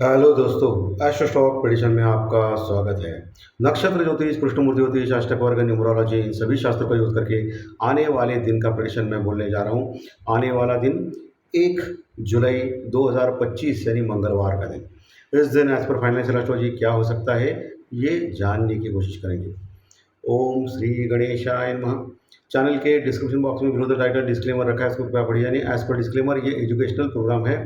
Hello दोस्तों, astro stock prediction में आपका स्वागत है। नक्षत्र ज्योतिष, कृष्णमूर्ति ज्योतिष, अष्टक वर्ग, न्यूमरोलॉजी, इन सभी शास्त्रों का यूज करके आने वाले दिन का प्रेडिक्शन मैं बोलने जा रहा हूँ। आने वाला दिन 1 जुलाई 2025 यानी मंगलवार का दिन। इस दिन एज पर फाइनेंशियल एस्ट्रोलॉजी क्या हो सकता है, ये जानने की कोशिश करेंगे। ओम श्री गणेशाय नमः। चैनल के डिस्क्रिप्शन बॉक्स में विरोध टाइटल डिस्क्लेमर रखा है, इसको कृपया पढ़िए। यानी एज पर डिस्क्लेमर, ये एजुकेशनल प्रोग्राम है।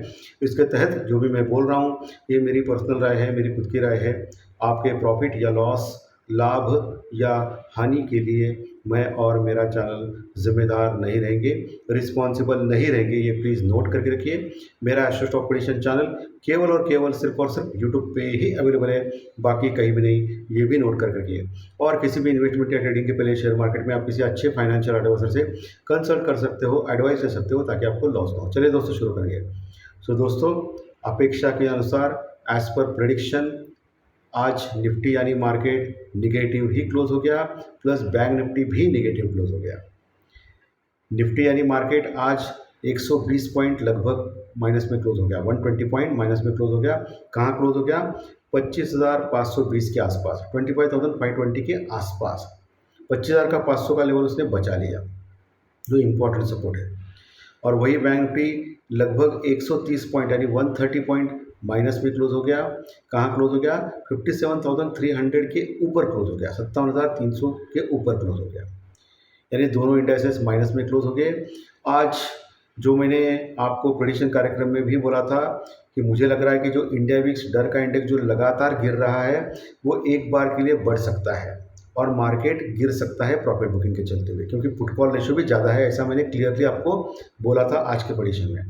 इसके तहत जो भी मैं बोल रहा हूँ, ये मेरी पर्सनल राय है, मेरी खुद की राय है। आपके प्रॉफिट या लॉस, लाभ या हानि के लिए मैं और मेरा चैनल जिम्मेदार नहीं रहेंगे, रिस्पॉन्सिबल नहीं रहेंगे, ये प्लीज़ नोट करके रखिए। मेरा एस्ट्रो स्टॉक प्रेडिक्शन चैनल केवल और केवल सिर्फ और सिर्फ यूट्यूब पे ही अवेलेबल है, बाकी कहीं भी नहीं, ये भी नोट करके रखिए। और किसी भी इन्वेस्टमेंट या ट्रेडिंग के पहले शेयर मार्केट में आप किसी अच्छे फाइनेंशियल एडवाइजर से कंसल्ट कर सकते हो, एडवाइस ले सकते हो, ताकि आपको लॉस ना हो। चलिए दोस्तों, शुरू करेंगे। सो दोस्तों, अपेक्षा के अनुसार एज पर प्रेडिक्शन आज निफ्टी यानी मार्केट निगेटिव ही क्लोज हो गया, प्लस बैंक निफ्टी भी निगेटिव क्लोज हो गया। निफ्टी यानी मार्केट आज 120 पॉइंट लगभग माइनस में क्लोज हो गया, 120 पॉइंट माइनस में क्लोज हो गया। कहाँ क्लोज हो गया? 25,520 के आसपास, 25,520 के आसपास। 25,000 का 500 का लेवल उसने बचा लिया, जो इम्पोर्टेंट सपोर्ट है। और वही बैंक निफ्टी लगभग 130 पॉइंट यानी 130 पॉइंट माइनस में क्लोज हो गया। कहाँ क्लोज हो गया? 57,300 के ऊपर क्लोज हो गया, 57,300 के ऊपर क्लोज हो गया। यानी दोनों इंडेक्सेस माइनस में क्लोज हो गए। आज जो मैंने आपको प्रेडिक्शन कार्यक्रम में भी बोला था कि मुझे लग रहा है कि जो इंडिया विक्स डर का इंडेक्स जो लगातार गिर रहा है, वो एक बार के लिए बढ़ सकता है और मार्केट गिर सकता है प्रॉफिट बुकिंग के चलते हुए, क्योंकि पुट कॉल रेशियो भी ज़्यादा है, ऐसा मैंने क्लियरली आपको बोला था आज के प्रेडिक्शन में,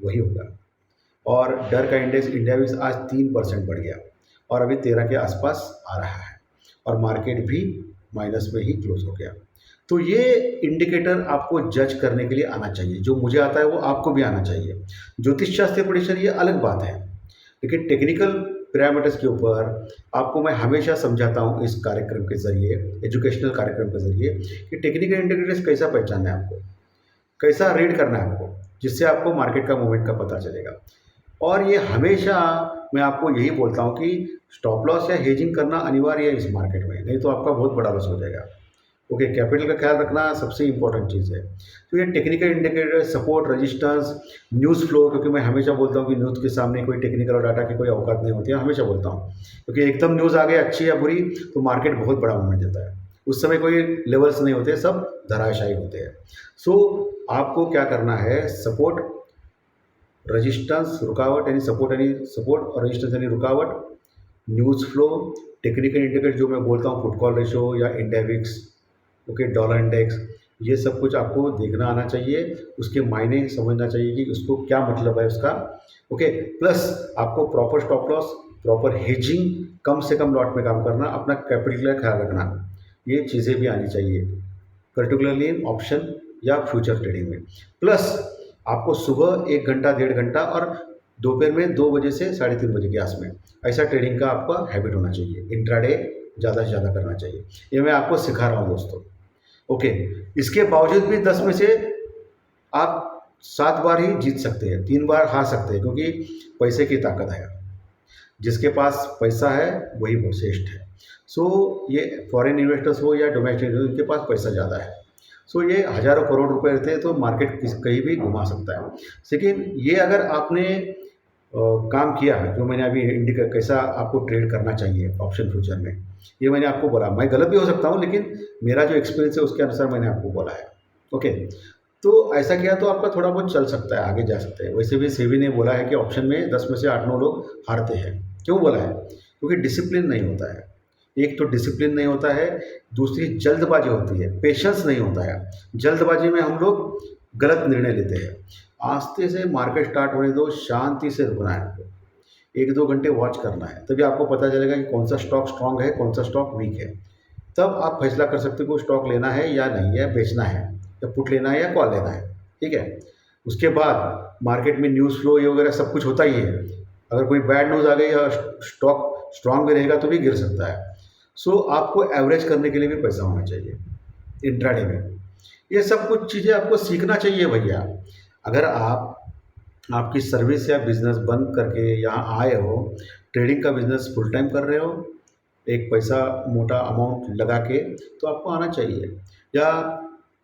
वही होगा। और डर का इंडेक्स इंडिया विक्स आज 3% बढ़ गया और अभी 13 के आसपास आ रहा है, और मार्केट भी माइनस में ही क्लोज हो गया। तो ये इंडिकेटर आपको जज करने के लिए आना चाहिए, जो मुझे आता है वो आपको भी आना चाहिए। ज्योतिष शास्त्रीय प्रेडिक्शन ये अलग बात है, लेकिन टेक्निकल पैरामीटर्स के ऊपर आपको मैं हमेशा समझाता हूँ इस कार्यक्रम के जरिए, एजुकेशनल कार्यक्रम के जरिए, कि टेक्निकल इंडिकेटर्स कैसा पहचानना है आपको, कैसा रीड करना है आपको, जिससे आपको मार्केट का मूवमेंट का पता चलेगा। और ये हमेशा मैं आपको यही बोलता हूँ कि स्टॉप लॉस या हेजिंग करना अनिवार्य है इस मार्केट में, नहीं तो आपका बहुत बड़ा लॉस हो जाएगा। ओके, कैपिटल का ख्याल रखना सबसे इंपॉर्टेंट चीज़ है। तो ये technical indicator, support, resistance, news flow, क्योंकि मैं हमेशा बोलता हूँ कि न्यूज़ के सामने कोई टेक्निकल और डाटा की कोई औकात नहीं होती है, हमेशा बोलता हूँ, क्योंकि एकदम न्यूज़ आ गई अच्छी या बुरी तो मार्केट बहुत बड़ा मूवमेंट देता है। उस समय कोई लेवल्स नहीं होते, सब धराशायी होते हैं। सो आपको क्या करना है? सपोर्ट, रेजिस्टेंस, रुकावट, यानी सपोर्ट यानी सपोर्ट और रेजिस्टेंस यानी रुकावट, न्यूज़ फ्लो, टेक्निकल इंडिकेटर जो मैं बोलता हूँ, पुट कॉल रेशो या India VIX, okay, dollar index, ये सब कुछ आपको देखना आना चाहिए, उसके मायने समझना चाहिए कि उसको क्या मतलब है उसका। ओके, प्लस आपको proper stop loss, proper hedging, कम से कम लॉट में काम करना, अपना कैपिटल का ख्याल रखना, ये चीज़ें भी आनी चाहिए, पर्टिकुलरली इन ऑप्शन या फ्यूचर ट्रेडिंग में। प्लस आपको सुबह 1 घंटा 1.5 घंटा और दोपहर में 2 बजे से 3:30 बजे के आस में ऐसा ट्रेडिंग का आपका हैबिट होना चाहिए, इंट्राडे ज़्यादा से ज़्यादा करना चाहिए। ये मैं आपको सिखा रहा हूँ दोस्तों। ओके, इसके बावजूद भी 10 में से आप 7 बार ही जीत सकते हैं, 3 बार हार सकते हैं, क्योंकि पैसे की ताकत है। जिसके पास पैसा है वही वो श्रेष्ठ है। सो ये फॉरेन इन्वेस्टर्स हो या डोमेस्टिक, इनके पास पैसा ज़्यादा है। सो ये हज़ारों करोड़ रुपए रहते हैं तो मार्केट कहीं भी घुमा सकता है। लेकिन ये अगर आपने काम किया है, जो मैंने अभी इंडिकेट कैसा आपको ट्रेड करना चाहिए ऑप्शन फ्यूचर में, ये मैंने आपको बोला। मैं गलत भी हो सकता हूँ, लेकिन मेरा जो एक्सपीरियंस है उसके अनुसार मैंने आपको बोला है। ओके, तो ऐसा किया तो आपका थोड़ा बहुत चल सकता है, आगे जा सकते हैं। वैसे भी सेबी ने बोला है कि ऑप्शन में 10 में से 8-9 लोग हारते हैं। क्यों बोला है? क्योंकि डिसिप्लिन नहीं होता है। एक तो डिसिप्लिन नहीं होता है, दूसरी जल्दबाजी होती है, पेशेंस नहीं होता है। जल्दबाजी में हम लोग गलत निर्णय लेते हैं। आस्ते से मार्केट स्टार्ट होने दो, शांति से रुकना है आपको, 1-2 घंटे वॉच करना है, तभी आपको पता चलेगा कि कौन सा स्टॉक स्ट्रांग है, कौन सा स्टॉक वीक है। तब आप फैसला कर सकते हो कि स्टॉक लेना है या नहीं, या बेचना है, या पुट लेना है या कॉल लेना है। ठीक है, उसके बाद मार्केट में न्यूज़ फ्लो ये वगैरह सब कुछ होता ही है। अगर कोई बैड न्यूज़ आ गई या स्टॉक स्ट्रांग भी रहेगा तो भी गिर सकता है। सो आपको एवरेज करने के लिए भी पैसा होना चाहिए इंट्राडे में। ये सब कुछ चीज़ें आपको सीखना चाहिए भैया। अगर आप आपकी सर्विस या बिज़नेस बंद करके यहाँ आए हो, ट्रेडिंग का बिज़नेस फुल टाइम कर रहे हो, एक पैसा मोटा अमाउंट लगा के, तो आपको आना चाहिए। या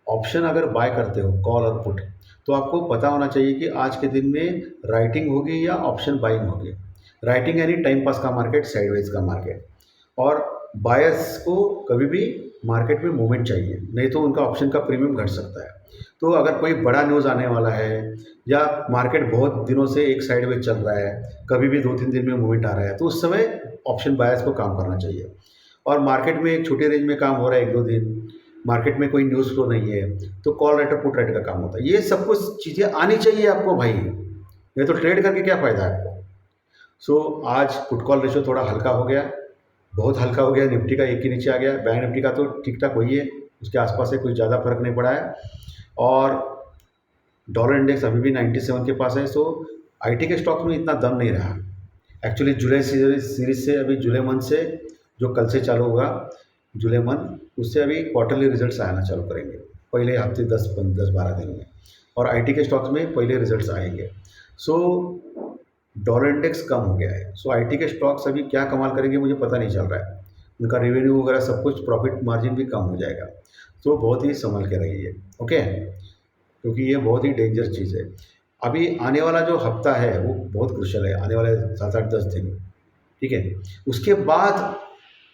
ऑप्शन अगर बाय करते हो कॉल और पुट, तो आपको पता होना चाहिए कि आज के दिन में राइटिंग होगी या ऑप्शन बाइंग होगी। राइटिंग यानी टाइम पास का मार्केट, साइडवेज का मार्केट। और बायर्स को कभी भी मार्केट में मूवमेंट चाहिए, नहीं तो उनका ऑप्शन का प्रीमियम घट सकता है। तो अगर कोई बड़ा न्यूज़ आने वाला है या मार्केट बहुत दिनों से एक साइडवेज चल रहा है, कभी भी 2-3 दिन में मूवमेंट आ रहा है, तो उस समय ऑप्शन बायर्स को काम करना चाहिए। और मार्केट में एक छोटे रेंज में काम हो रहा है 1-2 दिन, मार्केट में कोई न्यूज़ फ्लो नहीं है, तो कॉल राइटर पुट राइटर का काम होता है। ये सब कुछ चीज़ें आनी चाहिए आपको भाई, नहीं तो ट्रेड करके क्या फ़ायदा है आपको। आज पुट कॉल रेशियो थोड़ा हल्का हो गया, बहुत हल्का हो गया। निफ्टी का एक के नीचे आ गया, बैंक निफ्टी का तो ठीक ठाक वही है, उसके आसपास है, कोई ज़्यादा फर्क नहीं पड़ा है। और डॉलर इंडेक्स अभी भी 97 के पास है। आईटी के स्टॉक्स में इतना दम नहीं रहा। एक्चुअली जुलाई सीरीज से, अभी जुलाई मंथ से, जो कल से चालू होगा जुलाई मंथ, उससे अभी क्वार्टरली रिजल्ट्स आना चालू करेंगे पहले हफ्ते 10-12 दिन में। और आईटी के स्टॉक्स में पहले रिजल्ट्स आएंगे। सो डॉलर इंडेक्स कम हो गया है। आईटी के स्टॉक्स अभी क्या कमाल करेंगे मुझे पता नहीं चल रहा है। उनका रेवेन्यू वगैरह सब कुछ, प्रॉफिट मार्जिन भी कम हो जाएगा। बहुत ही संभल के रहिए, ओके, क्योंकि ये बहुत ही डेंजर चीज़ है। अभी आने वाला जो हफ्ता है वो बहुत क्रुशियल है, आने वाले 7-8-10 दिन, ठीक है। उसके बाद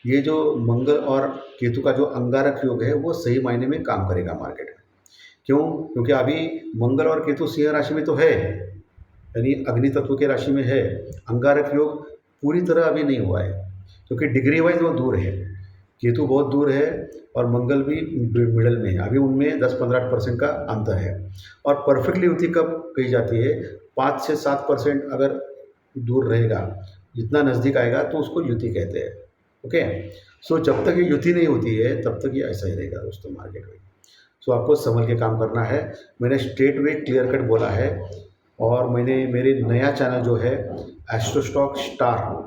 ये जो मंगल और केतु का जो अंगारक योग है वो सही मायने में काम करेगा मार्केट में। क्यों? क्योंकि अभी मंगल और केतु सिंह राशि में तो है, यानी अग्नि तत्व के राशि में है। अंगारक योग पूरी तरह अभी नहीं हुआ है, क्योंकि डिग्री वाइज वो दूर है। केतु बहुत दूर है और मंगल भी मिडल में है, अभी उनमें 10-15% का अंतर है। और परफेक्टली युति कब कही जाती है? 5 से 7% अगर दूर रहेगा, जितना नज़दीक आएगा तो उसको युति कहते हैं, ओके। जब तक ये युति नहीं होती है तब तक ये ऐसा ही रहेगा दोस्तों मार्केट में। आपको संभल के काम करना है। मैंने स्ट्रेट वे क्लियर कट बोला है। और मैंने मेरे नया चैनल जो है एस्ट्रो स्टॉक स्टार,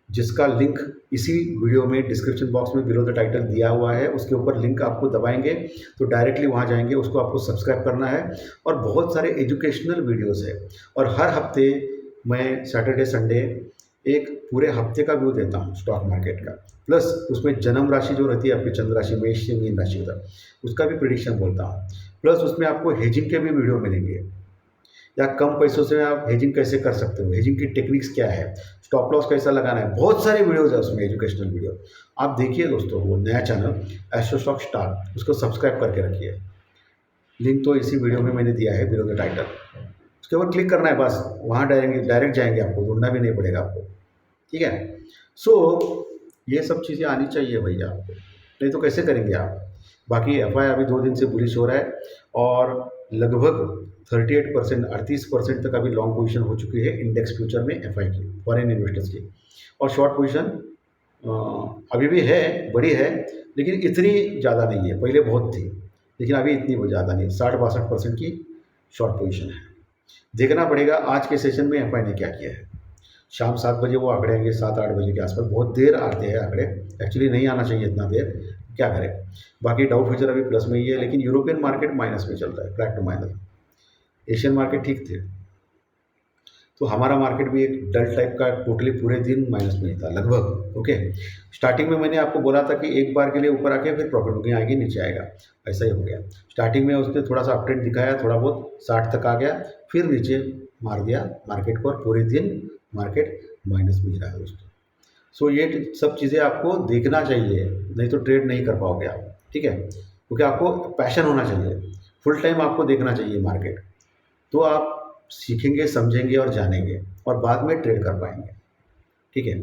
जिसका लिंक इसी वीडियो में डिस्क्रिप्शन बॉक्स में बिलो द टाइटल दिया हुआ है, उसके ऊपर लिंक आपको दबाएंगे तो डायरेक्टली वहाँ जाएंगे, उसको आपको सब्सक्राइब करना है। और बहुत सारे एजुकेशनल वीडियोस है। और हर हफ्ते मैं सैटरडे संडे एक पूरे हफ्ते का व्यू देता हूँ स्टॉक मार्केट का, प्लस उसमें जन्म राशि जो रहती है आपकी, चंद्र राशि, मेष से मीन राशि तक, उसका भी प्रिडिक्शन बोलता हूँ। प्लस उसमें आपको हेजिंग के भी वीडियो मिलेंगे, या कम पैसों से आप हेजिंग कैसे कर सकते हो, हेजिंग की टेक्निक्स क्या है, स्टॉप लॉस कैसा लगाना है, बहुत सारे वीडियोस है उसमें, एजुकेशनल वीडियो। आप देखिए दोस्तों, वो नया चैनल एस्ट्रो स्टॉक स्टार, उसको सब्सक्राइब करके रखिए। लिंक तो इसी वीडियो में मैंने दिया है, बिलो द टाइटल। उसके ऊपर क्लिक करना है बस, वहाँ डायरेक्ट जाएंगे, आपको ढूंढना भी नहीं पड़ेगा आपको, ठीक है। ये सब चीज़ें आनी चाहिए भैया आपको, नहीं तो कैसे करेंगे आप। बाकी एफआई अभी 2 दिन से बुलिश हो रहा है और लगभग 38% तक अभी लॉन्ग पोजीशन हो चुकी है इंडेक्स फ्यूचर में एफआई की, फॉरेन इन्वेस्टर्स की। और शॉर्ट पोजीशन अभी भी है, बड़ी है, लेकिन इतनी ज़्यादा नहीं है। पहले बहुत थी, लेकिन अभी इतनी ज़्यादा नहीं, 60-62% की शॉर्ट पोजीशन है। देखना पड़ेगा आज के सेशन में एफआई ने क्या किया है। शाम 7 बजे वो आंकड़े आएंगे, 7-8 बजे के आसपास, बहुत देर आते हैं आंकड़े, एक्चुअली नहीं आना चाहिए इतना देर, क्या करें। बाकी डाउ फ्यूचर अभी प्लस में ही है, लेकिन यूरोपियन मार्केट माइनस में चल रहा है, flat two minus. Asian market ठीक थे, तो हमारा मार्केट भी एक डल टाइप का टोटली पूरे दिन माइनस में ही था लगभग, ओके। स्टार्टिंग में मैंने आपको बोला था कि एक बार के लिए ऊपर आके फिर प्रॉफिट बुकिंग आएगी, नीचे आएगा, ऐसा ही हो गया। स्टार्टिंग में उसने थोड़ा सा अपट्रेंड दिखाया, थोड़ा बहुत 60 तक आ गया, फिर नीचे मार दिया मार्केट को, और पूरे दिन मार्केट माइनस में ही रहा दोस्तों। ये सब चीज़ें आपको देखना चाहिए, नहीं तो ट्रेड नहीं कर पाओगे आप, ठीक है। क्योंकि आपको पैशन होना चाहिए, फुल टाइम आपको देखना चाहिए मार्केट, तो आप सीखेंगे, समझेंगे और जानेंगे, और बाद में ट्रेड कर पाएंगे, ठीक है।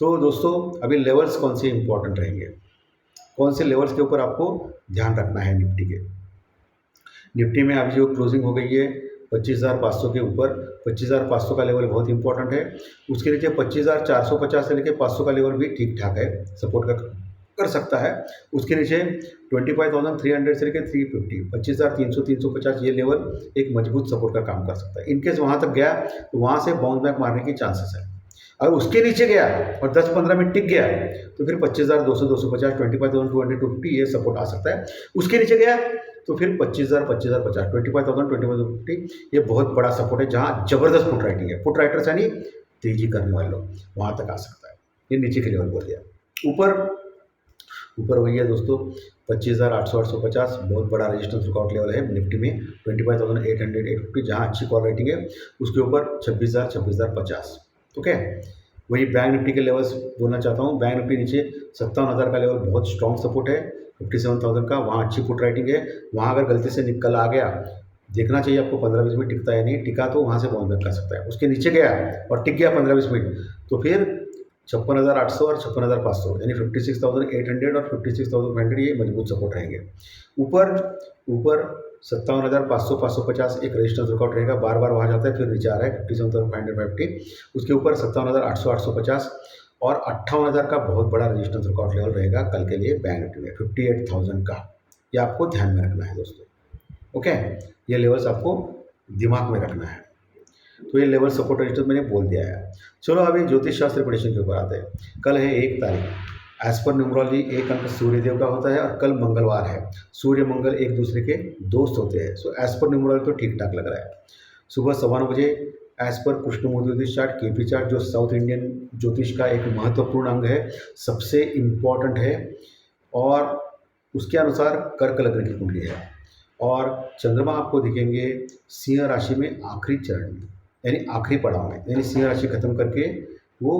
तो दोस्तों अभी लेवल्स कौन से इंपॉर्टेंट रहेंगे, कौन से लेवल्स के ऊपर आपको ध्यान रखना है निफ्टी के। निफ्टी में अभी जो क्लोजिंग हो गई है 25,500 के ऊपर, 25,500 का लेवल बहुत इंपॉर्टेंट है। उसके नीचे 25,450 से लेकर 500 का लेवल भी ठीक ठाक है, सपोर्ट कर सकता है। उसके नीचे 25,300 से लेकर 350, 25,300, 350 ये लेवल एक मजबूत सपोर्ट का काम कर सकता है। इनकेस वहाँ तक गया तो वहाँ से बाउंस बैक मारने की चांसेस है। अगर उसके नीचे गया और 10-15 मिनट टिक गया तो फिर 25,200, 250, 25,200, 250 ये सपोर्ट आ सकता है। उसके नीचे गया तो फिर 25,000, 25,000, 50, 25,000, 25,050 ये बहुत बड़ा सपोर्ट है, जहाँ ज़बरदस्त पुट राइटिंग है। पुट राइटर्स यानी तेजी करने वाले लोग, वहाँ तक आ सकता है। ये नीचे के लेवल बोल दिया। ऊपर ऊपर वही है दोस्तों, 25,000, 800, 850 बहुत बड़ा रेजिस्टेंस रुकआउट लेवल है निफ्टी में। 25,800, 850 जहाँ अच्छी कॉल राइटिंग है। उसके ऊपर 26,000, 26,050। ओके, वही बैंक निफ्टी के लेवल्स बोलना चाहता हूँ। बैंक निफ्टी नीचे 57,000 का लेवल बहुत स्ट्रॉन्ग सपोर्ट है, 57,000 का, वहाँ अच्छी पुट राइटिंग है। वहाँ अगर गलती से निकल आ गया, देखना चाहिए आपको 15-20 मिनट टिकता है नहीं, टिका तो वहाँ से बाउंस बैक कर सकता है। उसके नीचे गया और टिक गया 15-20 मिनट, तो फिर 56,800 और 56,500 यानी 56,800 और 56,500 ये मजबूत सपोर्ट रहेंगे। ऊपर ऊपर 57,500, 550 एक रेजिस्टेंस वर्कआउट रहेगा, बार बार वहाँ जाता है, फिर नीचे आ रहा है 57,550। उसके ऊपर 57,800, 850 और 58,000 का बहुत बड़ा रेजिस्टेंस वर्कआउट लेवल रहेगा कल के लिए बैंक निफ्टी में, 58,000 का। ये आपको ध्यान में रखना है दोस्तों। ओके, ये लेवल्स आपको दिमाग में रखना है। तो ये लेवल सपोर्ट रजिस्टर मैंने बोल दिया है। चलो अभी ज्योतिष शास्त्र प्रेडिक्शन के ऊपर आते हैं। कल है 1 तारीख। एज पर न्यूमरोलॉजी एक अंक सूर्यदेव का होता है और कल मंगलवार है। सूर्य मंगल एक दूसरे के दोस्त होते हैं। सो एज पर न्यूमरोलॉजी तो ठीक ठाक लग रहा है। सुबह 9:15 बजे एज पर कृष्णमूर्ति ज्योतिष चार्ट, केपी चार्ट, जो साउथ इंडियन ज्योतिष का एक महत्वपूर्ण अंग है, सबसे इम्पॉर्टेंट है, और उसके अनुसार कर्क लग्न की कुंडली है। और चंद्रमा आपको दिखेंगे सिंह राशि में आखिरी चरण में, यानी आखिरी पड़ाव में, यानी सिंह राशि खत्म करके वो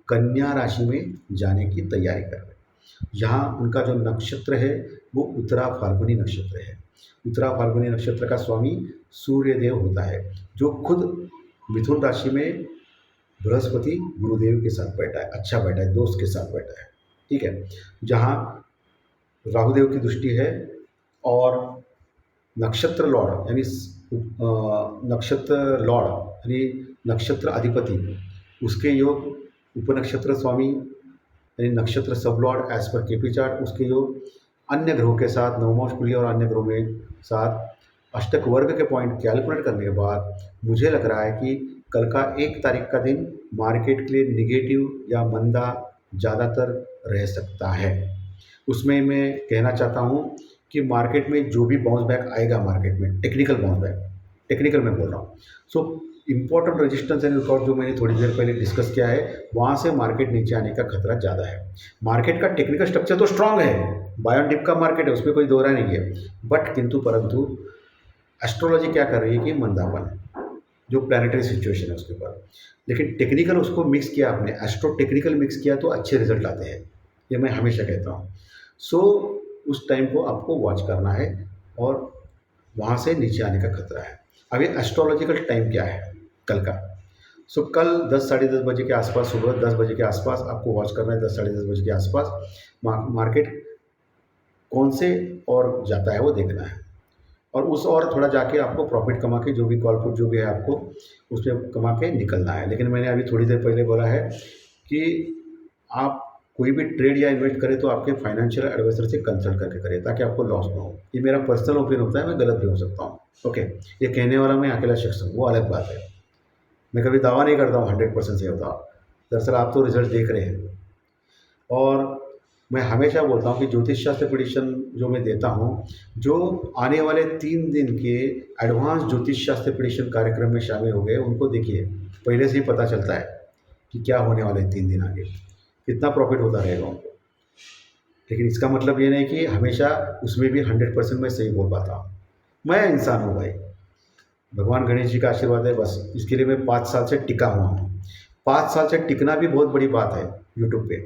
कन्या राशि में जाने की तैयारी कर रहे हैं। यहाँ उनका जो नक्षत्र है वो उत्तरा फाल्गुनी नक्षत्र है। उत्तरा फाल्गुनी नक्षत्र का स्वामी सूर्यदेव होता है, जो खुद मिथुन राशि में बृहस्पति गुरुदेव के साथ बैठा है, अच्छा बैठा है, दोस्त के साथ बैठा है। ठीक है, जहाँ राहुदेव की दृष्टि है और नक्षत्र लॉर्ड यानी नक्षत्र लॉर्ड यानी नक्षत्र अधिपति, उसके योग उपनक्षत्र स्वामी यानी नक्षत्र सब lord as per KP chart, उसके योग अन्य ग्रहों के साथ, नवमांश कुंडली और अन्य ग्रहों में साथ अष्टक वर्ग के पॉइंट कैलकुलेट करने के बाद मुझे लग रहा है कि कल का 1 तारीख का दिन मार्केट के लिए निगेटिव या मंदा ज़्यादातर रह सकता है। उसमें मैं कहना चाहता हूँ कि मार्केट में जो भी बाउंस बैक आएगा, मार्केट में टेक्निकल बाउंस बैक, टेक्निकल मैं बोल रहा हूँ। So important resistance and record जो मैंने थोड़ी देर पहले डिस्कस किया है, वहाँ से मार्केट नीचे आने का खतरा ज़्यादा है। मार्केट का टेक्निकल स्ट्रक्चर तो स्ट्रांग है, बाय ऑन डिप का मार्केट है, उसमें कोई दो राय नहीं है, बट किंतु परंतु एस्ट्रोलॉजी क्या कर रही है कि मंदापन, जो प्लानिटरी सिचुएशन है उसके ऊपर। लेकिन टेक्निकल उसको मिक्स किया आपने, एस्ट्रो टेक्निकल मिक्स किया तो अच्छे रिजल्ट आते हैं, ये मैं हमेशा कहता हूँ। सो उस टाइम को आपको वॉच करना है और वहाँ से नीचे आने का खतरा है। अभी एस्ट्रोलॉजिकल टाइम क्या है कल का? सो कल 10 साढ़े 10 बजे के आसपास, सुबह 10 बजे के आसपास आपको वॉच करना है। 10 साढ़े 10 बजे के आसपास मार्केट कौन से और जाता है वो देखना है, और उस और थोड़ा जाके आपको प्रॉफिट कमा के, जो भी कॉल पुट जो भी है आपको उसमें कमा के निकलना है। लेकिन मैंने अभी थोड़ी देर पहले बोला है कि आप कोई भी ट्रेड या इन्वेस्ट करें तो आपके फाइनेंशियल एडवाइजर से कंसल्ट करके करें, ताकि आपको लॉस ना हो। ये मेरा पर्सनल ओपिनियन होता है, मैं गलत भी हो सकता हूँ। ओके, ये कहने वाला मैं अकेला शख्स हूँ, वो अलग बात है। मैं कभी दावा नहीं करता हूँ 100% सही होता। दरअसल आप तो रिजल्ट देख रहे हैं। और मैं हमेशा बोलता हूँ कि ज्योतिष शास्त्र प्रेडिक्शन जो मैं देता हूँ, जो आने वाले 3 दिन के एडवांस ज्योतिष शास्त्र प्रेडिक्शन कार्यक्रम में शामिल हो गए, उनको देखिए, पहले से ही पता चलता है कि क्या होने वाले 3 दिन आगे, कितना प्रॉफिट होता रहेगा उनको। लेकिन इसका मतलब ये नहीं कि हमेशा उसमें भी 100% मैं सही बोल पाता हूँ। मैं इंसान हूँ भाई, भगवान गणेश जी का आशीर्वाद है बस। इसके लिए मैं 5 साल से टिका हुआ हूँ। 5 साल से टिकना भी बहुत बड़ी बात है यूट्यूब पे।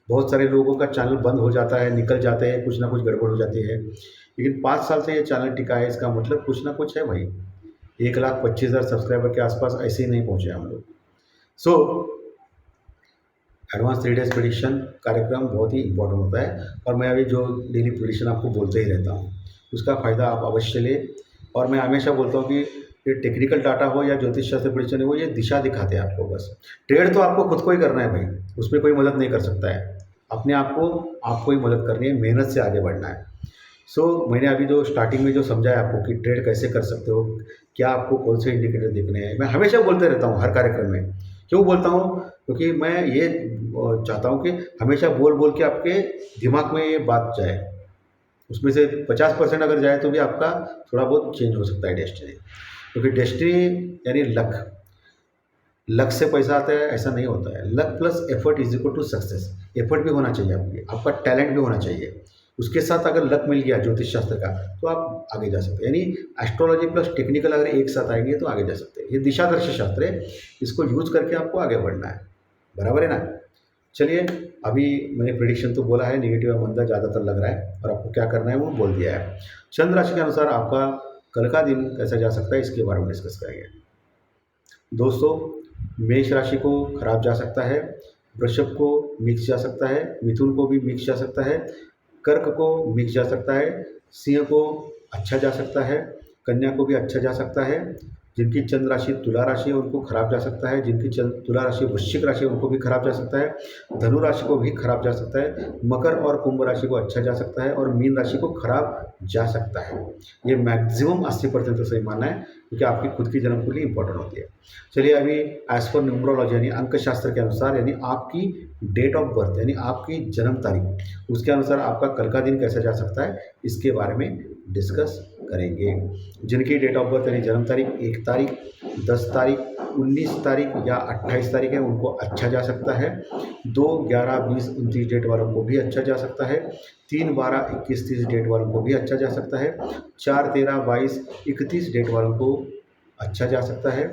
बहुत सारे लोगों का चैनल बंद हो जाता है, निकल जाते हैं, कुछ ना कुछ गड़बड़ हो जाती है, लेकिन 5 साल से ये चैनल टिका है, इसका मतलब कुछ ना कुछ है भाई। 1,25,000 सब्सक्राइबर के आसपास ऐसे ही नहीं पहुँचे हम लोग। सो एडवांस 3 डेज़ प्रेडिक्शन कार्यक्रम बहुत ही इंपॉर्टेंट होता है, और मैं अभी जो डेली प्रेडिक्शन आपको बोलते ही रहता हूँ, उसका फ़ायदा आप अवश्य लें। और मैं हमेशा बोलता हूँ कि ये टेक्निकल डाटा हो या ज्योतिष शास्त्र प्रेडिक्शन हो, ये दिशा दिखाते हैं आपको बस। ट्रेड तो आपको खुद को ही करना है भाई, उसमें कोई मदद नहीं कर सकता है। अपने आप को आपको ही मदद करनी है, मेहनत से आगे बढ़ना है। सो मैंने अभी जो स्टार्टिंग में जो समझाया आपको कि ट्रेड कैसे कर सकते हो, क्या आपको कौन से इंडिकेटर देखने हैं, मैं हमेशा बोलते रहता हूँ हर कार्यक्रम में। क्यों बोलता हूँ? क्योंकि मैं ये चाहता हूँ कि हमेशा बोल बोल के आपके दिमाग में ये बात जाए, उसमें से 50% अगर जाए तो भी आपका थोड़ा बहुत चेंज हो सकता है डेस्टिनी। क्योंकि डेस्टिनी यानी लक, लक से पैसा आता है ऐसा नहीं होता है। Luck plus effort is equal to success. Effort भी होना चाहिए आपका टैलेंट भी होना चाहिए। उसके साथ अगर लक मिल गया ज्योतिष शास्त्र का तो आप आगे जा सकते हैं। यानी एस्ट्रोलॉजी प्लस टेक्निकल अगर एक साथ आएंगे तो आगे जा सकते हैं। ये दिशादर्शी शास्त्र है, इसको यूज करके आपको आगे बढ़ना है। बराबर है ना। चलिए, अभी मैंने प्रिडिक्शन तो बोला है, नेगेटिव या मंदा ज़्यादातर लग रहा है, और आपको क्या करना है वो बोल दिया है। चंद्र राशि के अनुसार आपका कल का दिन कैसा जा सकता है इसके बारे में डिस्कस करेंगे। दोस्तों, मेष राशि को खराब जा सकता है, वृषभ को मिक्स जा सकता है, मिथुन को भी मिक्स जा सकता है, कर्क को मिक्स जा सकता है, सिंह को अच्छा जा सकता है, कन्या को भी अच्छा जा सकता है। जिनकी चंद्र राशि तुला राशि है उनको खराब जा सकता है, जिनकी तुला राशि वृश्चिक राशि है उनको भी खराब जा सकता है, धनु राशि को भी खराब जा सकता है, मकर और कुंभ राशि को अच्छा जा सकता है, और मीन राशि को खराब जा सकता है। ये मैक्सिमम 80% तो सही मानना है, क्योंकि आपकी खुद की जन्म कुंडली इंपॉर्टेंट होती है। चलिए, अभी एज पर न्यूमरोलॉजी यानी अंकशास्त्र के अनुसार, यानी आपकी डेट ऑफ बर्थ यानी आपकी जन्म तारीख, उसके अनुसार आपका कल का दिन कैसा जा सकता है इसके बारे में डिस्कस करेंगे। जिनकी डेट ऑफ बर्थ यानी जन्म तारीख 1 तारीख, 10 तारीख, 19 तारीख या 28 तारीख है उनको अच्छा जा सकता है। 2, 11, 20, 29 डेट वालों को भी अच्छा जा सकता है। 3, 12, 21, 30 डेट वालों को भी अच्छा जा सकता है। 4, 13, 22, 31 डेट वालों को अच्छा जा सकता है।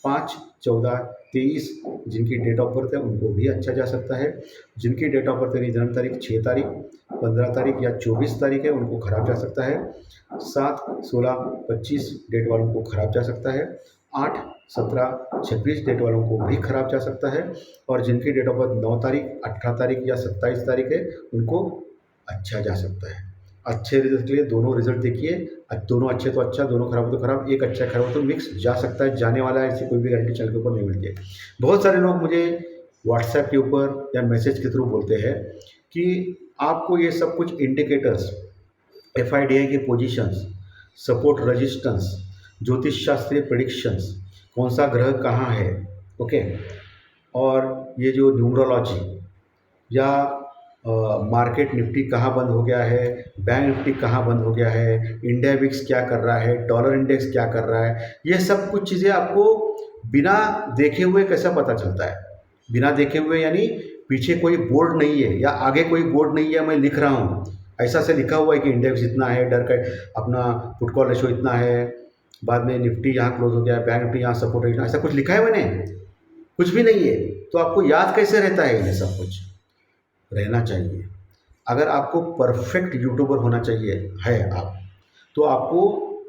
5, 14, 23 जिनकी डेट ऑफ बर्थ है उनको भी अच्छा जा सकता है। जिनकी डेट ऑफ बर्थ यानी जन्म तारीख 6 तारीख, 15 तारीख या 24 तारीख है उनको खराब जा सकता है। 7, 16, 25 डेट वालों को खराब जा सकता है। 8, 17, 26 डेट वालों को भी खराब जा सकता है। और जिनकी डेट ऑफ बर्थ 9 तारीख, 18 तारीख या 27 तारीख है उनको अच्छा जा सकता है। अच्छे रिजल्ट के लिए दोनों रिजल्ट देखिए, दोनों अच्छे तो अच्छा, दोनों खराब हो तो खराब, एक अच्छा खराब हो तो मिक्स जा सकता है, जाने वाला है, ऐसी कोई भी गारंटी चैनल के ऊपर नहीं मिलती है। बहुत सारे लोग मुझे व्हाट्सएप के ऊपर या मैसेज के थ्रू बोलते हैं कि आपको ये सब कुछ इंडिकेटर्स, FIDI की पोजीशंस, सपोर्ट रेजिस्टेंस, ज्योतिष शास्त्रीय प्रेडिक्शंस, कौन सा ग्रह कहाँ है, ओके, और ये जो न्यूमरोलॉजी या मार्केट निफ्टी कहाँ बंद हो गया है, बैंक निफ्टी कहाँ बंद हो गया है, इंडिया विक्स क्या कर रहा है, डॉलर इंडेक्स क्या कर रहा है, ये सब कुछ चीज़ें आपको बिना देखे हुए कैसा पता चलता है। बिना देखे हुए यानी पीछे कोई बोर्ड नहीं है या आगे कोई बोर्ड नहीं है, मैं लिख रहा हूँ ऐसा से लिखा हुआ है कि इंडेक्स इतना है, डर का अपना पुट कॉल रेशो इतना है, बाद में निफ्टी यहाँ क्लोज हो गया है, बैंक निफ्टी यहाँ सपोर्ट है, ऐसा कुछ लिखा है मैंने? कुछ भी नहीं है। तो आपको याद कैसे रहता है? ये सब कुछ रहना चाहिए। अगर आपको परफेक्ट यूट्यूबर होना चाहिए है आप, तो आपको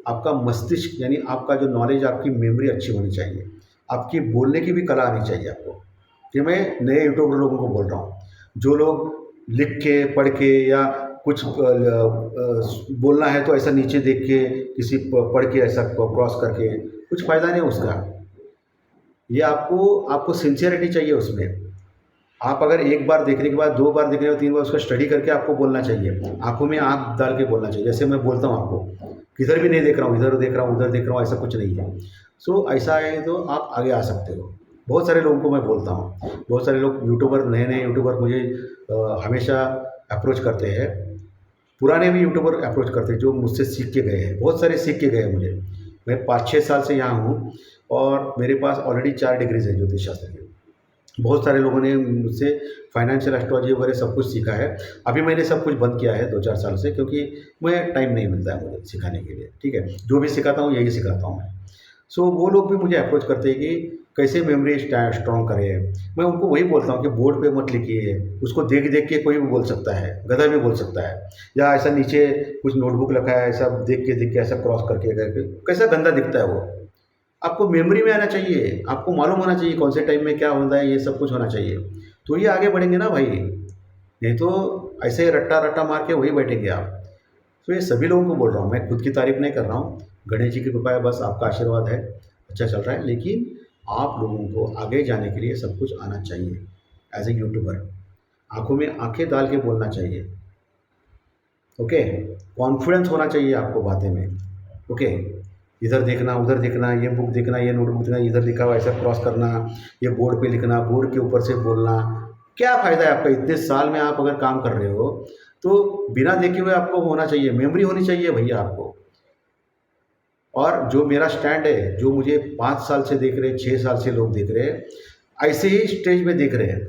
आपका मस्तिष्क यानी आपका जो नॉलेज, आपकी मेमोरी अच्छी होनी चाहिए, आपकी बोलने की भी कला आनी चाहिए आपको। कि मैं नए यूट्यूबर लोगों को बोल रहा हूँ, जो लोग लिख के पढ़ के या कुछ बोलना है तो ऐसा नीचे देख के किसी पढ़ के ऐसा क्रॉस करके कुछ फ़ायदा नहीं उसका। ये आपको सिंसियरिटी चाहिए उसमें। आप अगर एक बार देखने के बाद 2 बार देखने के बाद 3 बार उसका स्टडी करके आपको बोलना चाहिए, आंखों में आंख डाल के बोलना चाहिए। जैसे मैं बोलता हूँ आपको, किधर भी नहीं देख रहा हूँ, इधर देख रहा हूँ, उधर देख रहा हूँ, ऐसा कुछ नहीं है। सो ऐसा है तो आप आगे आ सकते हो। बहुत सारे लोगों को मैं बोलता हूँ, बहुत सारे लोग यूट्यूबर, नए नए यूट्यूबर मुझे हमेशा अप्रोच करते हैं, पुराने भी यूट्यूबर अप्रोच करते हैं जो मुझसे सीख के गए हैं। बहुत सारे सीख के गए हैं मुझे। मैं 5-6 साल से यहाँ हूँ और मेरे पास ऑलरेडी 4 डिग्रीज है ज्योतिष शास्त्र की। बहुत सारे लोगों ने मुझसे फाइनेंशियल एस्ट्रोलॉजी वगैरह सब कुछ सीखा है। अभी मैंने सब कुछ बंद किया है 2-4 साल से, क्योंकि मैं टाइम नहीं मिलता है मुझे सिखाने के लिए, ठीक है। जो भी सिखाता हूँ यही सिखाता हूँ मैं। सो वो लोग भी मुझे अप्रोच करते हैं कि कैसे मेमोरी स्ट्रॉन्ग करें। मैं उनको वही बोलता हूँ कि बोर्ड पे मत लिखिए, उसको देख देख के कोई भी बोल सकता है, गधा भी बोल सकता है, या ऐसा नीचे कुछ नोटबुक रखा है ऐसा देख के ऐसा क्रॉस करके करके कैसा गंदा दिखता है वो। आपको मेमोरी में आना चाहिए, आपको मालूम होना चाहिए कौन से टाइम में क्या होता है, ये सब कुछ होना चाहिए, तो ये आगे बढ़ेंगे ना भाई। नहीं तो ऐसे रट्टा रट्टा मार के वही बैठेंगे आप। तो ये सभी लोगों को बोल रहा हूँ, मैं खुद की तारीफ नहीं कर रहा हूँ। गणेश जी की कृपा है, बस आपका आशीर्वाद है, अच्छा चल रहा है। लेकिन आप लोगों को आगे जाने के लिए सब कुछ आना चाहिए। एज ए यूट्यूबर आंखों में आंखें डाल के बोलना चाहिए, ओके। कॉन्फिडेंस होना चाहिए आपको बातें में, ओके। इधर देखना, उधर देखना, ये बुक देखना, ये नोटबुक देखना, इधर लिखा हुआ ऐसा क्रॉस करना, ये बोर्ड पे लिखना, बोर्ड के ऊपर से बोलना। क्या फ़ायदा है आपका? इतने साल में आप अगर काम कर रहे हो तो बिना देखे हुए आपको होना चाहिए, मेमोरी होनी चाहिए भैया आपको। और जो मेरा स्टैंड है, जो मुझे 5 साल से देख रहे हैं, 6 साल से लोग देख रहे हैं, ऐसे ही स्टेज में देख रहे हैं,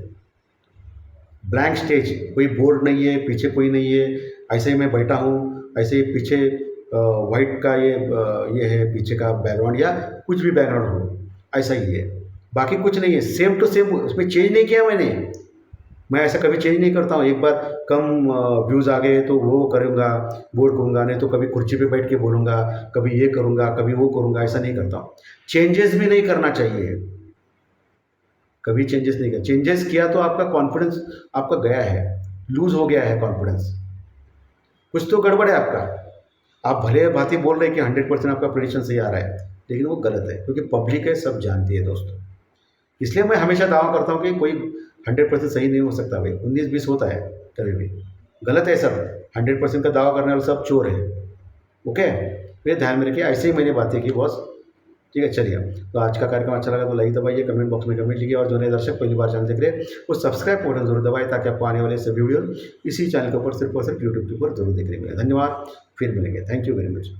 ब्लैंक स्टेज, कोई बोर्ड नहीं है, पीछे कोई नहीं है, ऐसे ही मैं बैठा हूँ, ऐसे ही पीछे वाइट का ये है पीछे का बैकग्राउंड, या कुछ भी बैकग्राउंड हो, ऐसा ही है, बाकी कुछ नहीं है, सेम टू सेम, उसमें चेंज नहीं किया मैंने। मैं ऐसा कभी चेंज नहीं करता हूँ, एक बार कम व्यूज़ आ गए तो वो करूँगा, बोर्ड करूँगा, नहीं तो कभी कुर्सी पे बैठ के बोलूँगा, कभी ये करूँगा, कभी वो करूँगा, ऐसा नहीं करता हूँ। चेंजेस भी नहीं करना चाहिए, कभी चेंजेस नहीं किया। चेंजेस किया तो आपका कॉन्फिडेंस आपका गया है, लूज़ हो गया है कॉन्फिडेंस, कुछ तो गड़बड़ है आपका। आप भले भांति बोल रहे हैं कि 100% आपका प्रेडिक्शन सही आ रहा है, लेकिन वो गलत है, क्योंकि पब्लिक है, सब जानती है दोस्तों। इसलिए मैं हमेशा दावा करता हूँ कि कोई 100% सही नहीं हो सकता भाई, 19-20 होता है कभी भी, गलत है सब। 100% का दावा करने वाले सब चोर हैं। ओके, ये ध्यान में रखिए। ऐसे ही मैंने बातें की बॉस। ठीक है, चलिए। तो आज का कार्यक्रम अच्छा लगा तो लाइक दबाइए, कमेंट बॉक्स में कमेंट लिखिए, और जो नए दर्शक पहली बार चैनल देख रहे हैं वो सब्सक्राइब बटन जरूर दबाएं, ताकि आपको आने वाले सभी वीडियो इसी चैनल के ऊपर सिर्फ और सिर्फ यूट्यूब के ऊपर जरूर देखने को मिले। धन्यवाद, फिर मिलेंगे। Thank you very much.